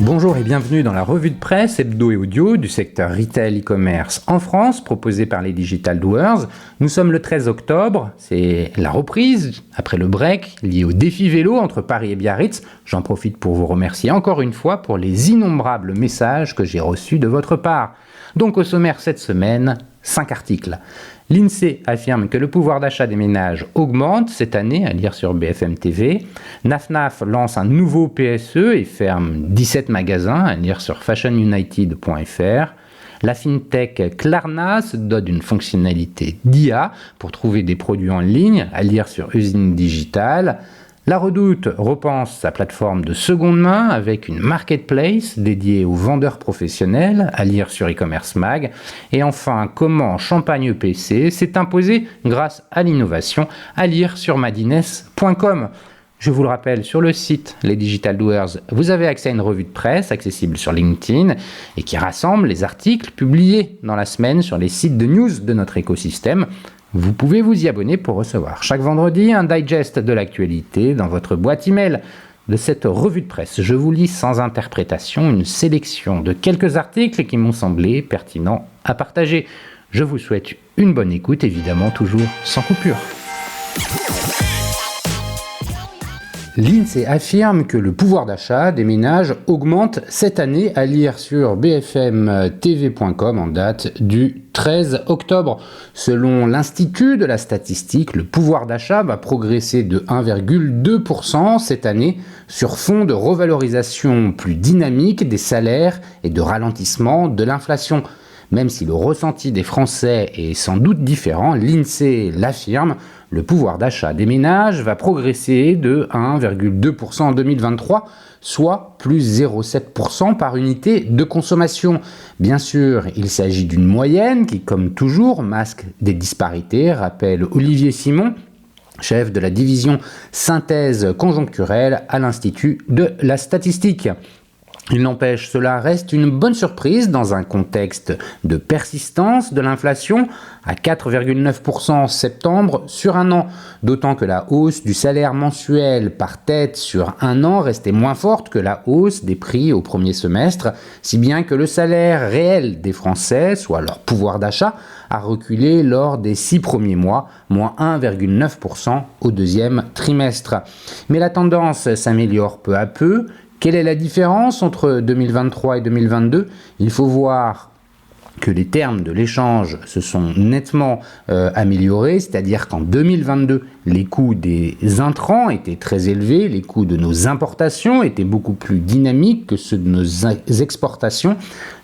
Bonjour et bienvenue dans la revue de presse hebdo et audio du secteur retail e-commerce en France, proposée par les Digital Doers. Nous sommes le 13 octobre, c'est la reprise après le break lié au défi vélo entre Paris et Biarritz. J'en profite pour vous remercier encore une fois pour les innombrables messages que j'ai reçus de votre part. Donc au sommaire cette semaine, 5 articles. L'INSEE affirme que le pouvoir d'achat des ménages augmente cette année, à lire sur BFM TV. NAFNAF lance un nouveau PSE et ferme 17 magasins, à lire sur fashionunited.fr. La fintech Klarna se dote d'une fonctionnalité d'IA pour trouver des produits en ligne, à lire sur Usine Digital. La Redoute repense sa plateforme de seconde main avec une marketplace dédiée aux vendeurs professionnels, à lire sur e-commerce mag. Et enfin, comment Champagne EPC s'est imposé grâce à l'innovation, à lire sur madines.com. Je vous le rappelle, sur le site Les Digital Doers, vous avez accès à une revue de presse accessible sur LinkedIn et qui rassemble les articles publiés dans la semaine sur les sites de news de notre écosystème. Vous pouvez vous y abonner pour recevoir chaque vendredi un digest de l'actualité dans votre boîte email. De cette revue de presse, je vous lis sans interprétation une sélection de quelques articles qui m'ont semblé pertinents à partager. Je vous souhaite une bonne écoute, évidemment toujours sans coupure. L'INSEE affirme que le pouvoir d'achat des ménages augmente cette année, à lire sur bfmtv.com en date du 13 octobre. Selon l'Institut de la statistique, le pouvoir d'achat va progresser de 1,2% cette année sur fond de revalorisation plus dynamique des salaires et de ralentissement de l'inflation. Même si le ressenti des Français est sans doute différent, l'INSEE l'affirme, le pouvoir d'achat des ménages va progresser de 1,2% en 2023, soit plus 0,7% par unité de consommation. Bien sûr, il s'agit d'une moyenne qui, comme toujours, masque des disparités, rappelle Olivier Simon, chef de la division synthèse conjoncturelle à l'Institut de la statistique. Il n'empêche, cela reste une bonne surprise dans un contexte de persistance de l'inflation à 4,9% en septembre sur un an, d'autant que la hausse du salaire mensuel par tête sur un an restait moins forte que la hausse des prix au premier semestre, si bien que le salaire réel des Français, soit leur pouvoir d'achat, a reculé lors des 6 premiers mois, moins 1,9% au deuxième trimestre. Mais la tendance s'améliore peu à peu. Quelle est la différence entre 2023 et 2022 ? Il faut voir que les termes de l'échange se sont nettement améliorés, c'est-à-dire qu'en 2022, les coûts des intrants étaient très élevés, les coûts de nos importations étaient beaucoup plus dynamiques que ceux de nos exportations.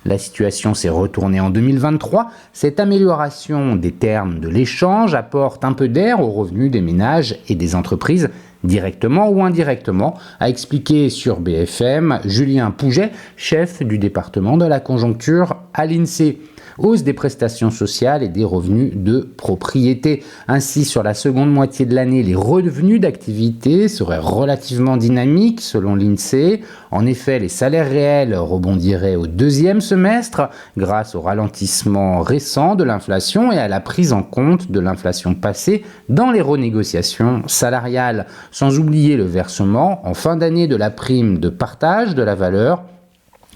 La situation s'est retournée en 2023. Cette amélioration des termes de l'échange apporte un peu d'air aux revenus des ménages et des entreprises, directement ou indirectement, a expliqué sur BFM Julien Pouget, chef du département de la conjoncture à l'INSEE. Hausse des prestations sociales et des revenus de propriété. Ainsi, sur la seconde moitié de l'année, les revenus d'activité seraient relativement dynamiques selon l'INSEE. En effet, les salaires réels rebondiraient au deuxième semestre grâce au ralentissement récent de l'inflation et à la prise en compte de l'inflation passée dans les renégociations salariales. Sans oublier le versement en fin d'année de la prime de partage de la valeur.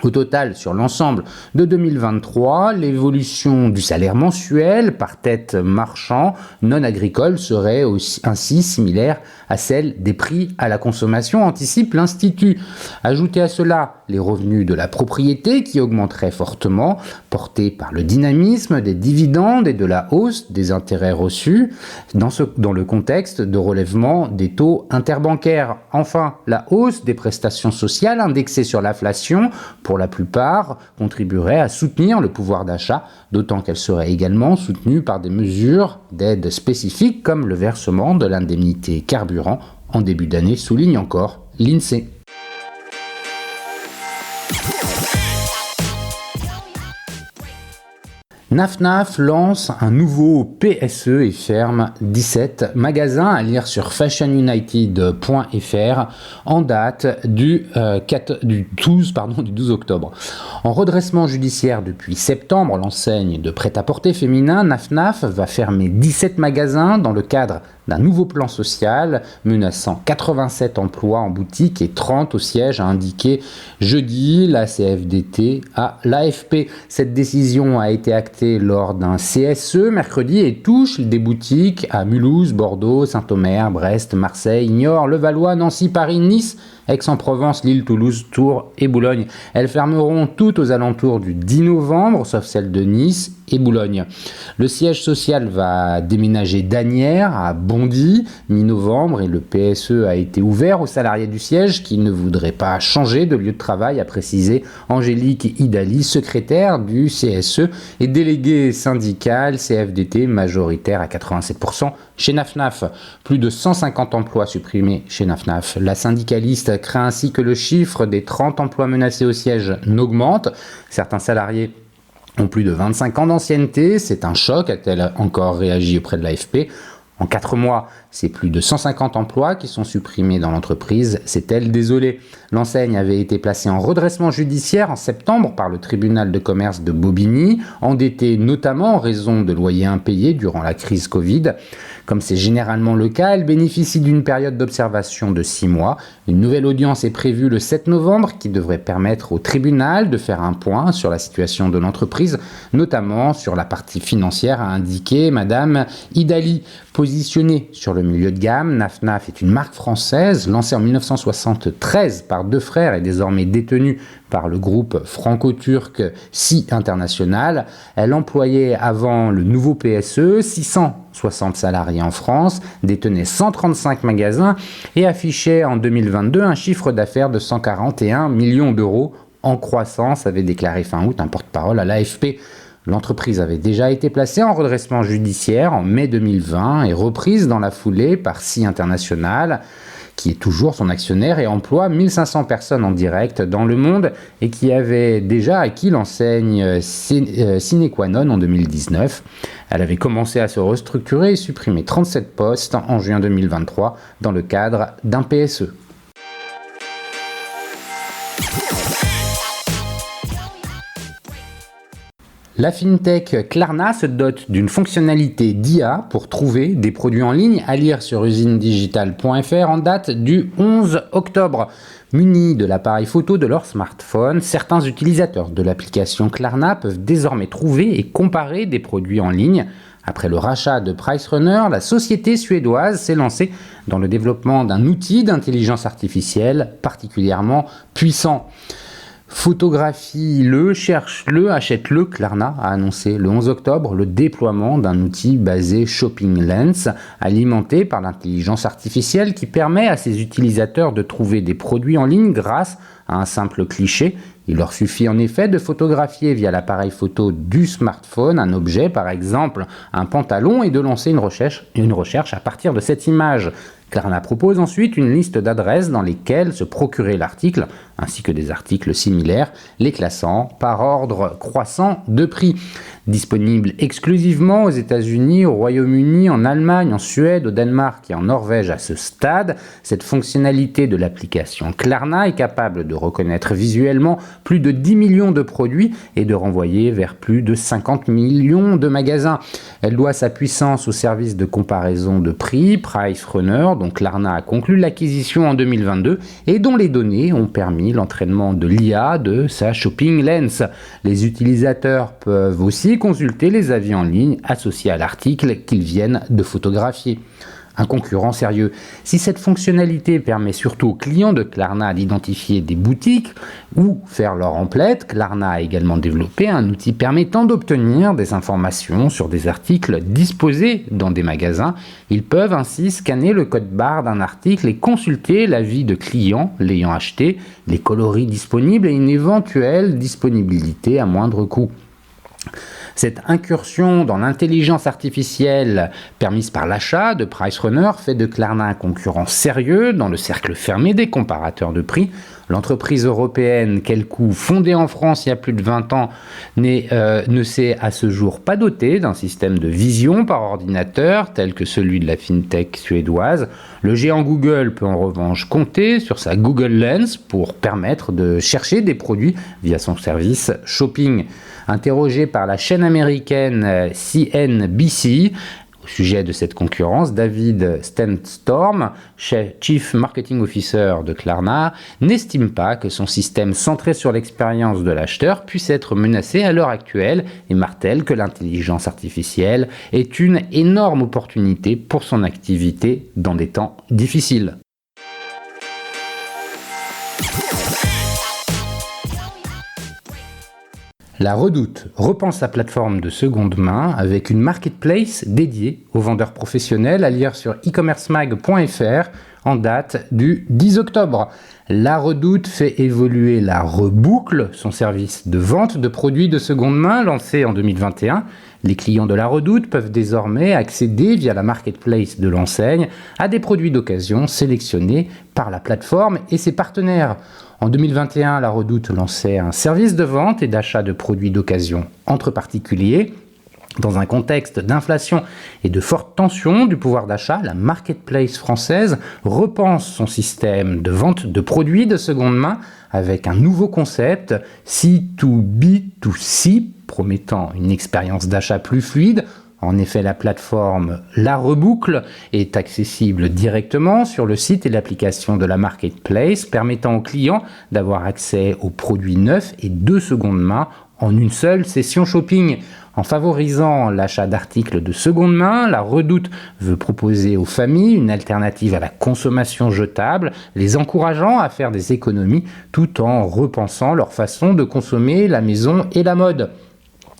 Au total, sur l'ensemble de 2023, l'évolution du salaire mensuel par tête marchand non agricole serait ainsi similaire à celle des prix à la consommation, anticipe l'Institut. Ajoutez à cela les revenus de la propriété qui augmenteraient fortement, portés par le dynamisme des dividendes et de la hausse des intérêts reçus, dans le contexte de relèvement des taux interbancaires. Enfin, la hausse des prestations sociales indexées sur l'inflation, pour la plupart, contribuerait à soutenir le pouvoir d'achat, d'autant qu'elle serait également soutenue par des mesures d'aide spécifiques comme le versement de l'indemnité carburant en début d'année, souligne encore l'INSEE. NAFNAF lance un nouveau PSE et ferme 17 magasins, à lire sur fashionunited.fr en date du 12 octobre. En redressement judiciaire depuis septembre, l'enseigne de prêt-à-porter féminin NAFNAF va fermer 17 magasins dans le cadre d'un nouveau plan social menaçant 87 emplois en boutique et 30 au siège, a indiqué jeudi la CFDT à l'AFP. Cette décision a été actée lors d'un CSE mercredi et touche des boutiques à Mulhouse, Bordeaux, Saint-Omer, Brest, Marseille, Niort, Levallois, Nancy, Paris, Nice, Aix-en-Provence, Lille, Toulouse, Tours et Boulogne. Elles fermeront toutes aux alentours du 10 novembre, sauf celle de Nice et Boulogne. Le siège social va déménager d'Asnières à Bondy mi-novembre et le PSE a été ouvert aux salariés du siège qui ne voudraient pas changer de lieu de travail, a précisé Angélique Idali, secrétaire du CSE et déléguée syndicale CFDT majoritaire à 87% chez NAFNAF. Plus de 150 emplois supprimés chez NAFNAF. La syndicaliste craint ainsi que le chiffre des 30 emplois menacés au siège n'augmente. Certains salariés ont plus de 25 ans d'ancienneté. C'est un choc, a-t-elle encore réagi auprès de l'AFP. En 4 mois, c'est plus de 150 emplois qui sont supprimés dans l'entreprise, s'est-elle désolée. L'enseigne avait été placée en redressement judiciaire en septembre par le tribunal de commerce de Bobigny, endettée notamment en raison de loyers impayés durant la crise Covid. Comme c'est généralement le cas, elle bénéficie d'une période d'observation de 6 mois. Une nouvelle audience est prévue le 7 novembre qui devrait permettre au tribunal de faire un point sur la situation de l'entreprise, notamment sur la partie financière, a indiqué Madame Idali. Positionnée sur le milieu de gamme, NAFNAF est une marque française lancée en 1973 par 2 frères et désormais détenue par le groupe franco-turc SI International. Elle employait avant le nouveau PSE 660 salariés en France, détenait 135 magasins et affichait en 2022 un chiffre d'affaires de 141 millions d'euros en croissance, avait déclaré fin août un porte-parole à l'AFP. L'entreprise avait déjà été placée en redressement judiciaire en mai 2020 et reprise dans la foulée par SI International, qui est toujours son actionnaire et emploie 1500 personnes en direct dans le monde et qui avait déjà acquis l'enseigne Sine Qua Non en 2019. Elle avait commencé à se restructurer et supprimer 37 postes en juin 2023 dans le cadre d'un PSE. La fintech Klarna se dote d'une fonctionnalité d'IA pour trouver des produits en ligne, à lire sur usinedigital.fr en date du 11 octobre. Munis de l'appareil photo de leur smartphone, certains utilisateurs de l'application Klarna peuvent désormais trouver et comparer des produits en ligne. Après le rachat de PriceRunner, la société suédoise s'est lancée dans le développement d'un outil d'intelligence artificielle particulièrement puissant. Photographie-le, cherche-le, achète-le, Klarna a annoncé le 11 octobre le déploiement d'un outil basé Shopping Lens, alimenté par l'intelligence artificielle qui permet à ses utilisateurs de trouver des produits en ligne grâce à un simple cliché. Il leur suffit en effet de photographier via l'appareil photo du smartphone un objet, par exemple un pantalon, et de lancer une recherche à partir de cette image. Klarna propose ensuite une liste d'adresses dans lesquelles se procurer l'article, ainsi que des articles similaires, les classant par ordre croissant de prix. Disponible exclusivement aux États-Unis, au Royaume-Uni, en Allemagne, en Suède, au Danemark et en Norvège à ce stade, cette fonctionnalité de l'application Klarna est capable de reconnaître visuellement plus de 10 millions de produits et de renvoyer vers plus de 50 millions de magasins. Elle doit sa puissance au service de comparaison de prix PriceRunner, dont Klarna a conclu l'acquisition en 2022 et dont les données ont permis l'entraînement de l'IA de sa Shopping Lens. Les utilisateurs peuvent aussi consulter les avis en ligne associés à l'article qu'ils viennent de photographier. Un concurrent sérieux. Si cette fonctionnalité permet surtout aux clients de Klarna d'identifier des boutiques ou faire leur emplette, Klarna a également développé un outil permettant d'obtenir des informations sur des articles disposés dans des magasins. Ils peuvent ainsi scanner le code barre d'un article et consulter l'avis de clients l'ayant acheté, les coloris disponibles et une éventuelle disponibilité à moindre coût. Cette incursion dans l'intelligence artificielle permise par l'achat de PriceRunner fait de Klarna un concurrent sérieux dans le cercle fermé des comparateurs de prix. L'entreprise européenne Quelcou, fondée en France il y a plus de 20 ans, ne s'est à ce jour pas dotée d'un système de vision par ordinateur tel que celui de la fintech suédoise. Le géant Google peut en revanche compter sur sa Google Lens pour permettre de chercher des produits via son service shopping. Interrogé par la chaîne américaine CNBC, Au sujet de cette concurrence, David Stendstorm, Chief Marketing Officer de Klarna, n'estime pas que son système centré sur l'expérience de l'acheteur puisse être menacé à l'heure actuelle et martèle que l'intelligence artificielle est une énorme opportunité pour son activité dans des temps difficiles. La Redoute repense sa plateforme de seconde main avec une marketplace dédiée aux vendeurs professionnels à lire sur e-commercemag.fr en date du 10 octobre. La Redoute fait évoluer la Reboucle, son service de vente de produits de seconde main lancé en 2021. Les clients de la Redoute peuvent désormais accéder via la marketplace de l'enseigne à des produits d'occasion sélectionnés par la plateforme et ses partenaires. En 2021, la Redoute lançait un service de vente et d'achat de produits d'occasion entre particuliers. Dans un contexte d'inflation et de forte tension du pouvoir d'achat, la marketplace française repense son système de vente de produits de seconde main avec un nouveau concept C2B2C, promettant une expérience d'achat plus fluide. En effet, la plateforme La Reboucle est accessible directement sur le site et l'application de la marketplace, permettant aux clients d'avoir accès aux produits neufs et de seconde main en une seule session shopping. En favorisant l'achat d'articles de seconde main, la Redoute veut proposer aux familles une alternative à la consommation jetable, les encourageant à faire des économies tout en repensant leur façon de consommer la maison et la mode.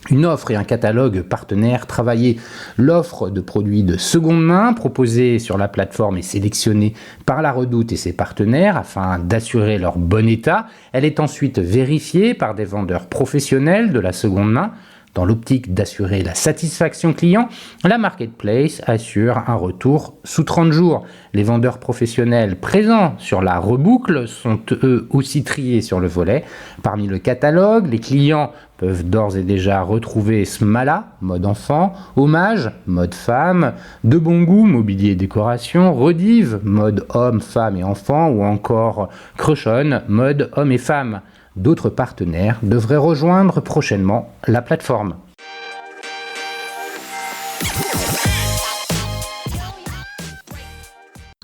Une offre et un catalogue partenaires travaillés. L'offre de produits de seconde main proposée sur la plateforme est sélectionnée par la Redoute et ses partenaires afin d'assurer leur bon état. Elle est ensuite vérifiée par des vendeurs professionnels de la seconde main. Dans l'optique d'assurer la satisfaction client, la marketplace assure un retour sous 30 jours. Les vendeurs professionnels présents sur la Reboucle sont eux aussi triés sur le volet. Parmi le catalogue, les clients peuvent d'ores et déjà retrouver Smala, mode enfant, Hommage, mode femme, De Bon Goût, mobilier et décoration, Redive, mode homme, femme et enfant, ou encore Crushon, mode homme et femme. D'autres partenaires devraient rejoindre prochainement la plateforme.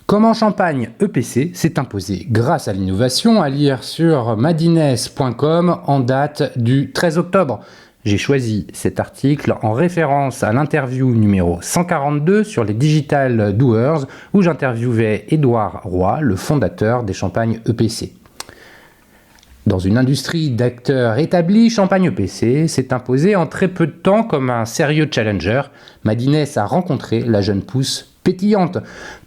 Comment Champagne EPC s'est imposé grâce à l'innovation, à lire sur madines.com en date du 13 octobre. J'ai choisi cet article en référence à l'interview numéro 142 sur les Digital Doers où j'interviewais Édouard Roy, le fondateur des Champagnes EPC. Dans une industrie d'acteurs établis, Champagne EPC s'est imposé en très peu de temps comme un sérieux challenger. Madines a rencontré la jeune pousse pétillante.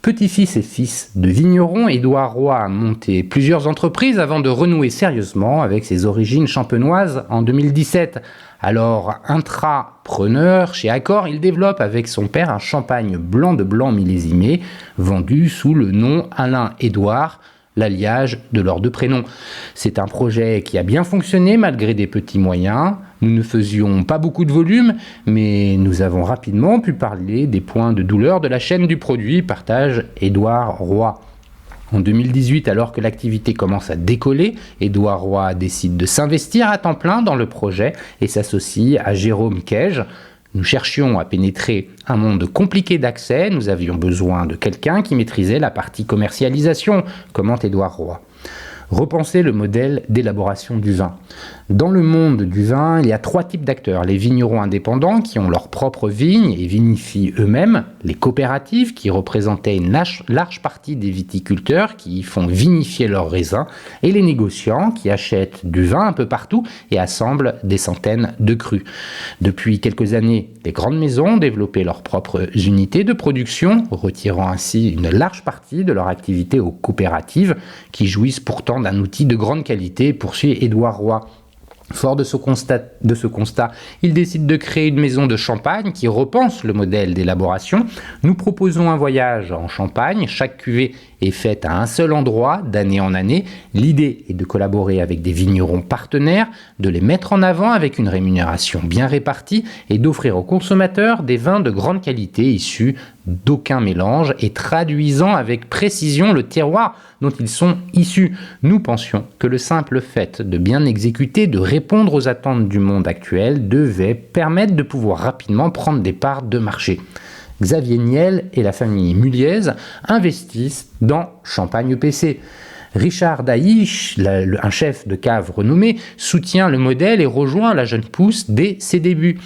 Petit-fils et fils de vignerons, Édouard Roy a monté plusieurs entreprises avant de renouer sérieusement avec ses origines champenoises en 2017. Alors intrapreneur chez Accor, il développe avec son père un champagne blanc de blanc millésimé, vendu sous le nom Alain-Édouard, l'alliage de leurs deux prénoms. C'est un projet qui a bien fonctionné malgré des petits moyens. Nous ne faisions pas beaucoup de volume, mais nous avons rapidement pu parler des points de douleur de la chaîne du produit, partage Édouard Roy. En 2018, alors que l'activité commence à décoller, Édouard Roy décide de s'investir à temps plein dans le projet et s'associe à Jérôme Kej. Nous cherchions à pénétrer un monde compliqué d'accès, nous avions besoin de quelqu'un qui maîtrisait la partie commercialisation, commente Édouard Roy. Repenser le modèle d'élaboration du vin. Dans le monde du vin, il y a 3 types d'acteurs. Les vignerons indépendants qui ont leur propre vigne et vinifient eux-mêmes, les coopératives qui représentaient une large partie des viticulteurs qui font vinifier leurs raisins, et les négociants qui achètent du vin un peu partout et assemblent des centaines de crus. Depuis quelques années, les grandes maisons ont développé leurs propres unités de production, retirant ainsi une large partie de leur activité aux coopératives qui jouissent pourtant d'un outil de grande qualité, poursuit Édouard Roy. Fort de ce constat, il décide de créer une maison de champagne qui repense le modèle d'élaboration. Nous proposons un voyage en Champagne. Chaque cuvée est faite à un seul endroit d'année en année. L'idée est de collaborer avec des vignerons partenaires, de les mettre en avant avec une rémunération bien répartie et d'offrir aux consommateurs des vins de grande qualité issus d'aucun mélange et traduisant avec précision le terroir dont ils sont issus. Nous pensions que le simple fait de bien exécuter, de répondre aux attentes du monde actuel devait permettre de pouvoir rapidement prendre des parts de marché. Xavier Niel et la famille Muliez investissent dans Champagne EPC. Richard Daïch, un chef de cave renommé, soutient le modèle et rejoint la jeune pousse dès ses débuts.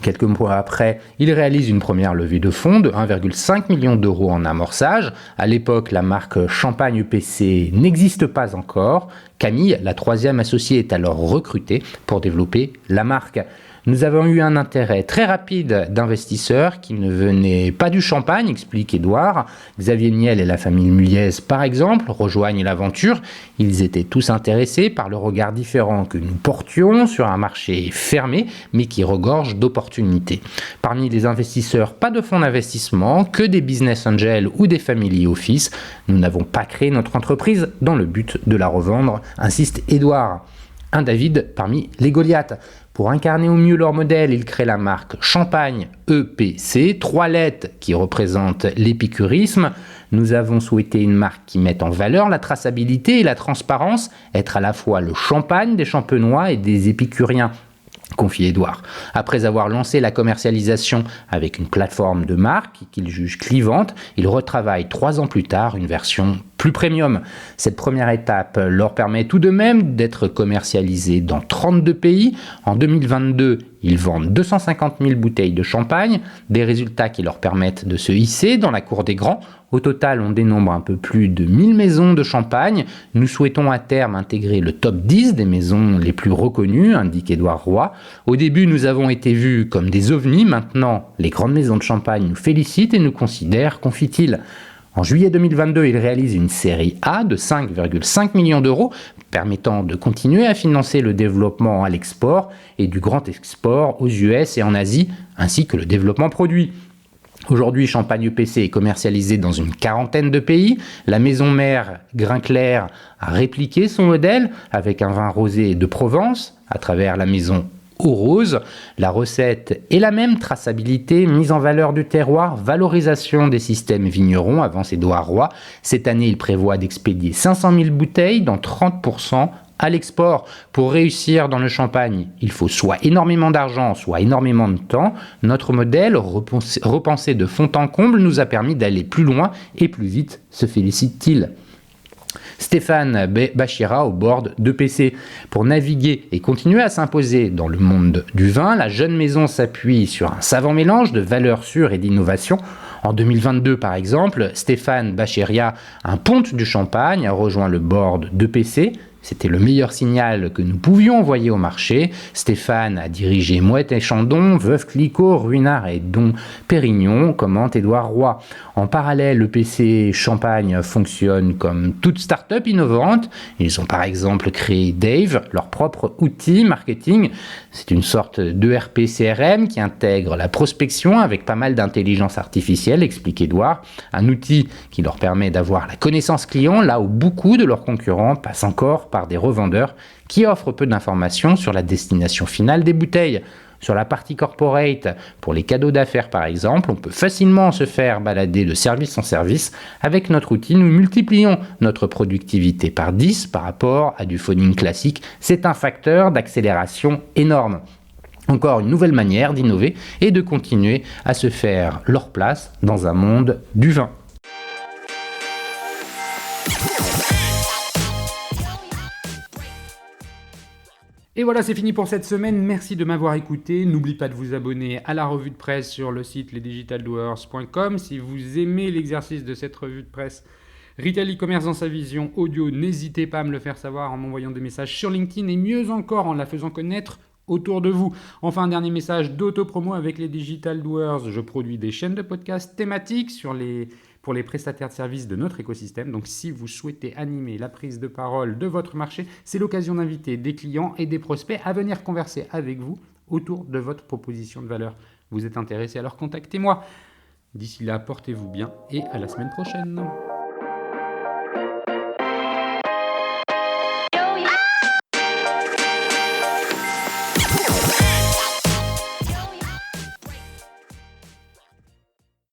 Quelques mois après, il réalise une première levée de fonds de 1,5 million d'euros en amorçage. À l'époque, la marque Champagne EPC n'existe pas encore. Camille, la troisième associée, est alors recrutée pour développer la marque. Nous avons eu un intérêt très rapide d'investisseurs qui ne venaient pas du champagne, explique Édouard. Xavier Niel et la famille Muliez, par exemple, rejoignent l'aventure. Ils étaient tous intéressés par le regard différent que nous portions sur un marché fermé, mais qui regorge d'opportunités. Parmi les investisseurs, pas de fonds d'investissement, que des business angels ou des family office. Nous n'avons pas créé notre entreprise dans le but de la revendre, insiste Édouard. Un David parmi les Goliaths. Pour incarner au mieux leur modèle, ils créent la marque Champagne EPC, 3 lettres qui représentent l'épicurisme. Nous avons souhaité une marque qui mette en valeur la traçabilité et la transparence, être à la fois le champagne des champenois et des épicuriens, confie Édouard. Après avoir lancé la commercialisation avec une plateforme de marque qu'il juge clivante, il retravaille 3 ans plus tard une version plus premium. Cette première étape leur permet tout de même d'être commercialisés dans 32 pays. En 2022, ils vendent 250 000 bouteilles de champagne, des résultats qui leur permettent de se hisser dans la cour des grands. Au total, on dénombre un peu plus de 1000 maisons de champagne. Nous souhaitons à terme intégrer le top 10 des maisons les plus reconnues, indique Édouard Roy. Au début, nous avons été vus comme des ovnis. Maintenant, les grandes maisons de champagne nous félicitent et nous considèrent, confie-t-il. En juillet 2022, il réalise une série A de 5,5 millions d'euros, permettant de continuer à financer le développement à l'export et du grand export aux US et en Asie, ainsi que le développement produit. Aujourd'hui, Champagne EPC est commercialisé dans une 40aine de pays. La maison mère Grinclair a répliqué son modèle avec un vin rosé de Provence à travers la maison Eau Rose. La recette est la même, traçabilité, mise en valeur du terroir, valorisation des systèmes vignerons, avance Édouard Roy. Cette année, il prévoit d'expédier 500 000 bouteilles, dans 30% à l'export. Pour réussir dans le champagne, il faut soit énormément d'argent, soit énormément de temps. Notre modèle, repensé de fond en comble, nous a permis d'aller plus loin et plus vite, se félicite-t-il. Stéphane Bachira au board d'EPC. Pour naviguer et continuer à s'imposer dans le monde du vin, la jeune maison s'appuie sur un savant mélange de valeurs sûres et d'innovation. En 2022, par exemple, Stéphane Bacheria, un ponte du Champagne, a rejoint le board d'EPC. C'était le meilleur signal que nous pouvions envoyer au marché. Stéphane a dirigé Moët et Chandon, Veuve Clicquot, Ruinart et Dom Pérignon, commente Édouard Roy. En parallèle, l'EPC Champagne fonctionne comme toute start-up innovante. Ils ont par exemple créé Dave, leur propre outil marketing. C'est une sorte d'ERP CRM qui intègre la prospection avec pas mal d'intelligence artificielle, explique Édouard. Un outil qui leur permet d'avoir la connaissance client là où beaucoup de leurs concurrents passent encore par des revendeurs qui offrent peu d'informations sur la destination finale des bouteilles. Sur la partie corporate, pour les cadeaux d'affaires par exemple, on peut facilement se faire balader de service en service. Avec notre outil, nous multiplions notre productivité par 10 par rapport à du phoning classique. C'est un facteur d'accélération énorme. Encore une nouvelle manière d'innover et de continuer à se faire leur place dans un monde du vin. Et voilà, c'est fini pour cette semaine. Merci de m'avoir écouté. N'oubliez pas de vous abonner à la revue de presse sur le site lesdigitaldoers.com. Si vous aimez l'exercice de cette revue de presse Retail e-commerce dans sa vision audio, n'hésitez pas à me le faire savoir en m'envoyant des messages sur LinkedIn et mieux encore en la faisant connaître autour de vous. Enfin, un dernier message d'auto-promo avec les Digital Doers. Je produis des chaînes de podcasts thématiques pour les prestataires de services de notre écosystème. Donc, si vous souhaitez animer la prise de parole de votre marché, c'est l'occasion d'inviter des clients et des prospects à venir converser avec vous autour de votre proposition de valeur. Vous êtes intéressé, alors contactez-moi. D'ici là, portez-vous bien et à la semaine prochaine.